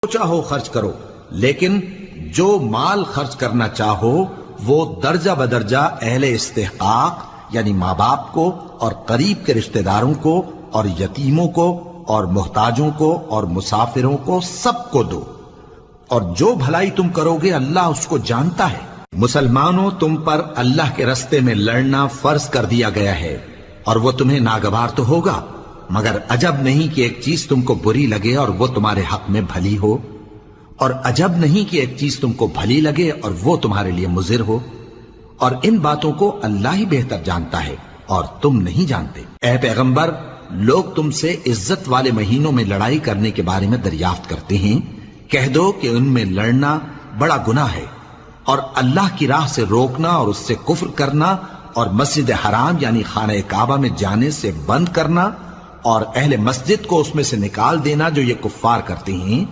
چاہو خرچ کرو، لیکن جو مال خرچ کرنا چاہو وہ درجہ بدرجہ اہل استحقاق یعنی ماں باپ کو اور قریب کے رشتہ داروں کو اور یتیموں کو اور محتاجوں کو اور مسافروں کو سب کو دو، اور جو بھلائی تم کرو گے اللہ اس کو جانتا ہے۔ مسلمانوں، تم پر اللہ کے رستے میں لڑنا فرض کر دیا گیا ہے، اور وہ تمہیں ناگوار تو ہوگا، مگر عجب نہیں کہ ایک چیز تم کو بری لگے اور وہ تمہارے حق میں بھلی ہو، اور عجب نہیں کہ ایک چیز تم کو بھلی لگے اور وہ تمہارے لیے مضر ہو، اور ان باتوں کو اللہ ہی بہتر جانتا ہے اور تم نہیں جانتے۔ اے پیغمبر، لوگ تم سے عزت والے مہینوں میں لڑائی کرنے کے بارے میں دریافت کرتے ہیں، کہہ دو کہ ان میں لڑنا بڑا گناہ ہے، اور اللہ کی راہ سے روکنا اور اس سے کفر کرنا اور مسجد حرام یعنی خانہ کعبہ میں جانے سے بند کرنا اور اہل مسجد کو اس میں سے نکال دینا جو یہ کفار کرتے ہیں،